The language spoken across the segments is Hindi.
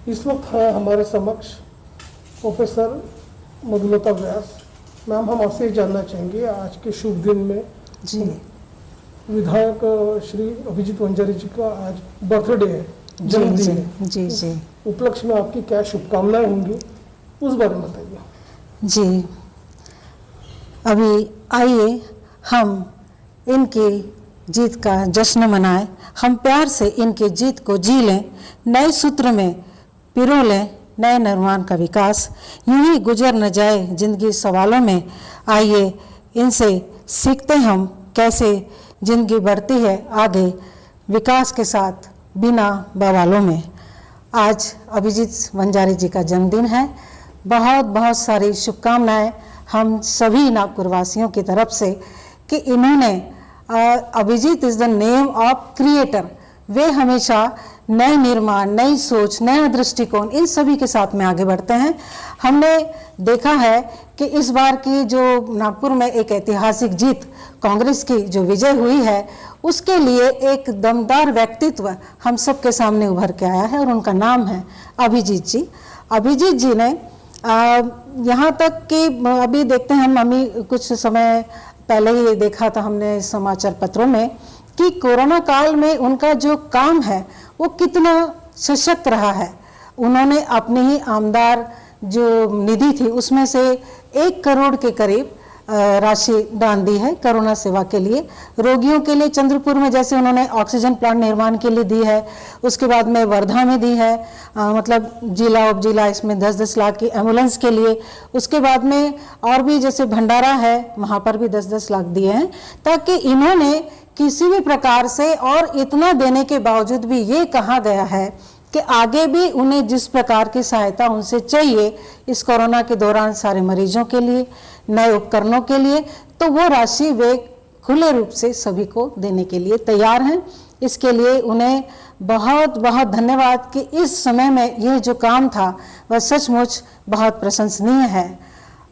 इस वक्त है हमारे समक्ष प्रोफेसर मधुलता व्यास। मैम, हम आपसे जानना चाहेंगे आज के शुभ दिन में जी विधायक श्री अभिजीत वंजारी जी का आज बर्थडे है, जन्मदिन है। जी जी उपलक्ष्य में आपकी क्या शुभकामनाएं होंगी, उस बारे में बताइए। जी, अभी आइए हम इनकी जीत का जश्न मनाएं, हम प्यार से इनकी जीत को जी लें, नए सूत्र में पिरो लें नए निर्माण का विकास। यूं ही गुजर न जाए जिंदगी सवालों में, आइए इनसे सीखते हम कैसे जिंदगी बढ़ती है आगे विकास के साथ बिना बवालों में। आज अभिजीत वंजारी जी का जन्मदिन है। बहुत बहुत सारी शुभकामनाएं हम सभी नागपुर वासियों की तरफ से कि इन्होंने Abhijeet is the name of creator. वे हमेशा नए निर्माण, नई सोच, नया दृष्टिकोण इन सभी के साथ में आगे बढ़ते हैं। हमने देखा है कि इस बार की जो नागपुर में एक ऐतिहासिक जीत, कांग्रेस की जो विजय हुई है, उसके लिए एक दमदार व्यक्तित्व हम सबके सामने उभर के आया है और उनका नाम है अभिजीत जी। अभिजीत जी ने यहाँ तक कि अभी देखते हैं, हम अभी कुछ समय पहले ही देखा था हमने समाचार पत्रों में कि कोरोना काल में उनका जो काम है वो कितना सशक्त रहा है। उन्होंने अपनी ही आमदार जो निधि थी उसमें से 1 करोड़ के करीब राशि दान दी है कोरोना सेवा के लिए। रोगियों के लिए चंद्रपुर में जैसे उन्होंने ऑक्सीजन प्लांट निर्माण के लिए दी है, उसके बाद में वर्धा में दी है, मतलब जिला उप जिला इसमें 10-10 लाख की एम्बुलेंस के लिए। उसके बाद में और भी जैसे भंडारा है, वहाँ पर भी 10-10 लाख दिए हैं, ताकि इन्होंने किसी भी प्रकार से, और इतना देने के बावजूद भी ये कहा गया है कि आगे भी उन्हें जिस प्रकार की सहायता उनसे चाहिए इस कोरोना के दौरान सारे मरीजों के लिए, नए उपकरणों के लिए, तो वो राशि वे खुले रूप से सभी को देने के लिए तैयार हैं। इसके लिए उन्हें बहुत बहुत धन्यवाद कि इस समय में यह जो काम था वह सचमुच बहुत प्रशंसनीय है।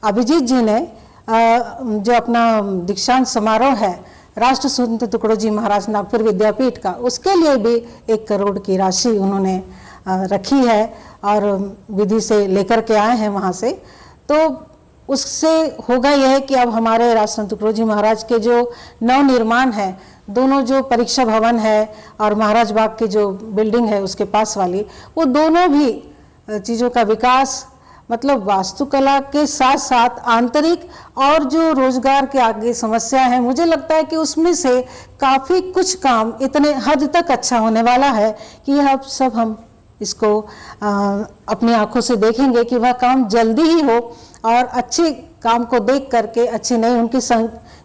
अभिजीत जी ने जो अपना दीक्षांत समारोह है राष्ट्र संत तुकडोजी महाराज नागपुर विद्यापीठ का, उसके लिए भी 1 करोड़ की राशि उन्होंने रखी है और विधि से लेकर के आए हैं वहाँ से। तो उससे होगा यह कि अब हमारे राष्ट्र संत तुकडोजी महाराज के जो नवनिर्माण है, दोनों जो परीक्षा भवन है और महाराज बाग की जो बिल्डिंग है उसके पास वाली, वो दोनों भी चीज़ों का विकास, मतलब वास्तुकला के साथ साथ आंतरिक और जो रोजगार के आगे समस्या है, मुझे लगता है कि उसमें से काफ़ी कुछ काम इतने हद तक अच्छा होने वाला है कि अब सब हम इसको अपनी आंखों से देखेंगे कि वह काम जल्दी ही हो और अच्छे काम को देख करके अच्छी नई उनकी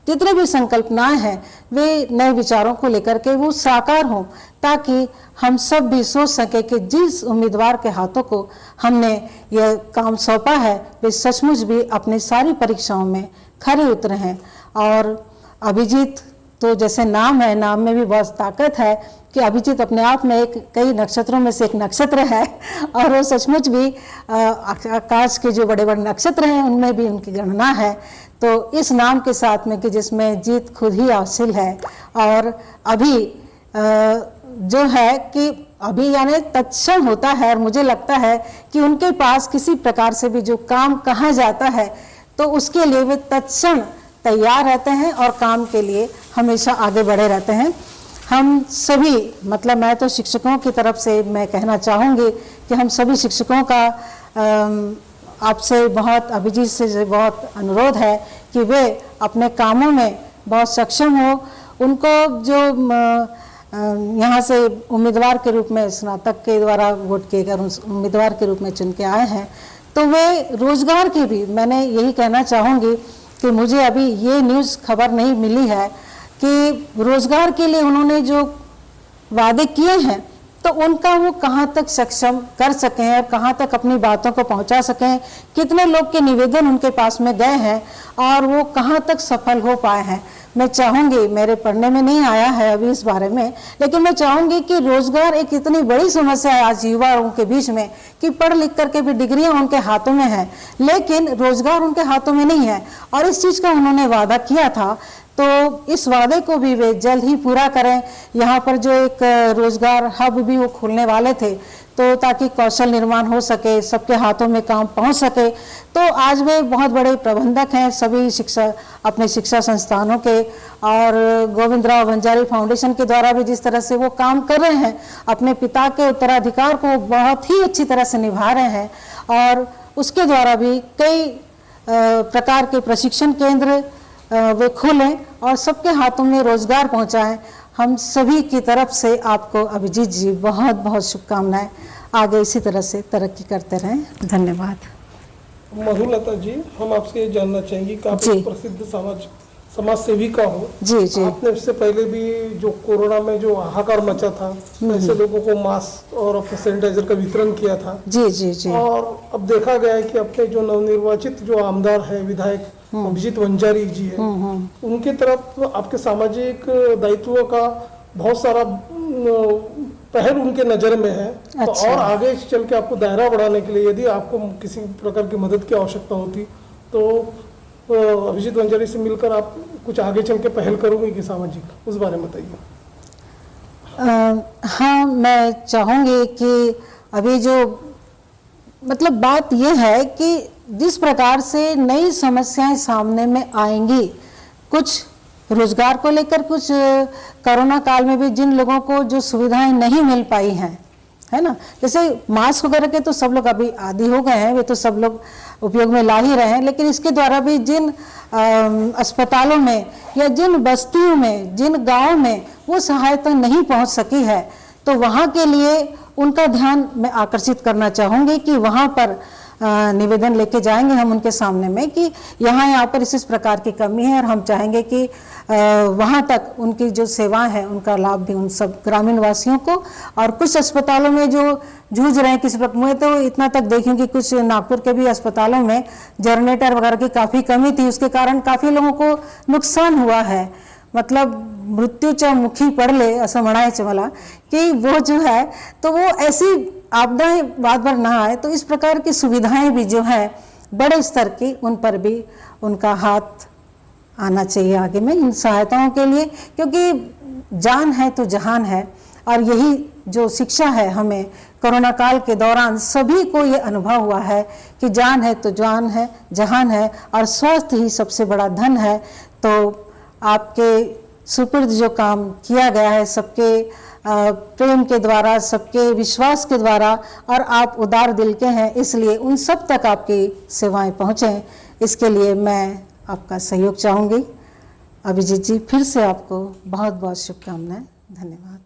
जितने भी संकल्पनाएं हैं वे नए विचारों को लेकर के वो साकार हों, ताकि हम सब भी सोच सके कि जिस उम्मीदवार के हाथों को हमने यह काम सौंपा है वे सचमुच भी अपनी सारी परीक्षाओं में खरे उतरे हैं। और अभिजीत तो जैसे नाम है, नाम में भी बहुत ताकत है कि अभिजीत अपने आप में एक कई नक्षत्रों में से एक नक्षत्र है और वो सचमुच भी आकाश के जो बड़े बड़े नक्षत्र हैं उनमें भी उनकी गणना है। तो इस नाम के साथ में कि जिसमें जीत खुद ही हासिल है, और अभी जो है कि अभी यानी तत्क्षण होता है, और मुझे लगता है कि उनके पास किसी प्रकार से भी जो काम कहा जाता है तो उसके लिए वे तत्क्षण तैयार रहते हैं और काम के लिए हमेशा आगे बढ़े रहते हैं। हम सभी, मतलब मैं तो शिक्षकों की तरफ से मैं कहना चाहूँगी कि हम सभी शिक्षकों का आपसे बहुत, अभिजीत से बहुत अनुरोध है कि वे अपने कामों में बहुत सक्षम हो। उनको जो यहाँ से उम्मीदवार के रूप में स्नातक के द्वारा वोट किए गए उम्मीदवार के रूप में चुन के आए हैं, तो वे रोजगार की भी, मैंने यही कहना चाहूँगी कि मुझे अभी ये न्यूज़ खबर नहीं मिली है कि रोजगार के लिए उन्होंने जो वादे किए हैं तो उनका वो कहाँ तक सक्षम कर सकें और कहाँ तक अपनी बातों को पहुँचा सकें, कितने लोग के निवेदन उनके पास में गए हैं और वो कहाँ तक सफल हो पाए हैं। मैं चाहूँगी, मेरे पढ़ने में नहीं आया है अभी इस बारे में, लेकिन मैं चाहूँगी कि रोजगार एक इतनी बड़ी समस्या है आज युवाओं के बीच में कि पढ़ लिख करके भी डिग्रियाँ उनके हाथों में है लेकिन रोजगार उनके हाथों में नहीं है। और इस चीज़ का उन्होंने वादा किया था, तो इस वादे को भी वे जल्द ही पूरा करें। यहाँ पर जो एक रोजगार हब भी वो खोलने वाले थे, तो ताकि कौशल निर्माण हो सके, सबके हाथों में काम पहुंच सके। तो आज वे बहुत बड़े प्रबंधक हैं सभी अपने शिक्षा संस्थानों के, और गोविंदराव वंजारी फाउंडेशन के द्वारा भी जिस तरह से वो काम कर रहे हैं, अपने पिता के उत्तराधिकार को बहुत ही अच्छी तरह से निभा रहे हैं, और उसके द्वारा भी कई प्रकार के प्रशिक्षण केंद्र वे खोलें और सबके हाथों में रोजगार पहुंचाएं। हम सभी की तरफ से आपको अभिजीत जी बहुत बहुत शुभकामनाएं, आगे इसी तरह से तरक्की करते रहें। धन्यवाद। मधुलता जी, हम आपसे ये जानना चाहेंगे कि आप जी। एक प्रसिद्ध समाज सेविका हो। जी जी। आपने इससे पहले भी जो कोरोना में जो हाहाकार मचा था, ऐसे लोगों को मास्क और अपने सैनिटाइजर का वितरण किया था। जी जी जी। और अब देखा गया है कि अपने जो नवनिर्वाचित जो आमदार है विधायक अभिजीत वंजारी जी है, उनकी तरफ आपके सामाजिक दायित्वों का बहुत सारा पहल उनके नज़र में है। अच्छा। तो और आगे चल के आपको दायरा बढ़ाने के लिए यदि आपको किसी प्रकार की मदद की आवश्यकता होती तो अभिजीत वंजारी से मिलकर आप कुछ आगे चल के पहल करोगे कि सामाजिक, उस बारे में बताइए। हाँ, मैं चाहूँगी कि अभी जो मतलब बात यह है कि जिस प्रकार से नई समस्याएं सामने में आएंगी, कुछ रोजगार को लेकर, कुछ कोरोना काल में भी जिन लोगों को जो सुविधाएं नहीं मिल पाई हैं, है ना, जैसे मास्क वगैरह के तो सब लोग अभी आदी हो गए हैं, वे तो सब लोग उपयोग में ला ही रहे हैं, लेकिन इसके द्वारा भी जिन अस्पतालों में या जिन बस्तियों में, जिन गाँव में वो सहायता नहीं पहुंच सकी है, तो वहाँ के लिए उनका ध्यान मैं आकर्षित करना चाहूँगी कि वहाँ पर निवेदन लेके जाएंगे हम उनके सामने में कि यहाँ पर इस प्रकार की कमी है, और हम चाहेंगे कि वहाँ तक उनकी जो सेवाएं हैं उनका लाभ भी उन सब ग्रामीण वासियों को। और कुछ अस्पतालों में जो जूझ रहे हैं किसी प्रकार, मैं तो इतना तक देखी कि कुछ नागपुर के भी अस्पतालों में जनरेटर वगैरह की काफ़ी कमी थी, उसके कारण काफ़ी लोगों को नुकसान हुआ है, मतलब मृत्यूच्या मुखी पडले असं म्हणायचं मला, कि वो जो है तो वो ऐसी आपदाएं बार बार ना आए। तो इस प्रकार की सुविधाएं भी जो है बड़े स्तर की, उन पर भी उनका हाथ आना चाहिए आगे में इन सहायताओं के लिए, क्योंकि जान है तो जहान है। और यही जो शिक्षा है हमें कोरोना काल के दौरान सभी को ये अनुभव हुआ है कि जान है तो जान है, जहान है, और स्वास्थ्य ही सबसे बड़ा धन है। तो आपके सुपुर्द जो काम किया गया है सबके प्रेम के द्वारा, सबके विश्वास के द्वारा, और आप उदार दिल के हैं, इसलिए उन सब तक आपकी सेवाएं पहुँचें, इसके लिए मैं आपका सहयोग चाहूँगी। अभिजीत जी, फिर से आपको बहुत बहुत शुभकामनाएं। धन्यवाद।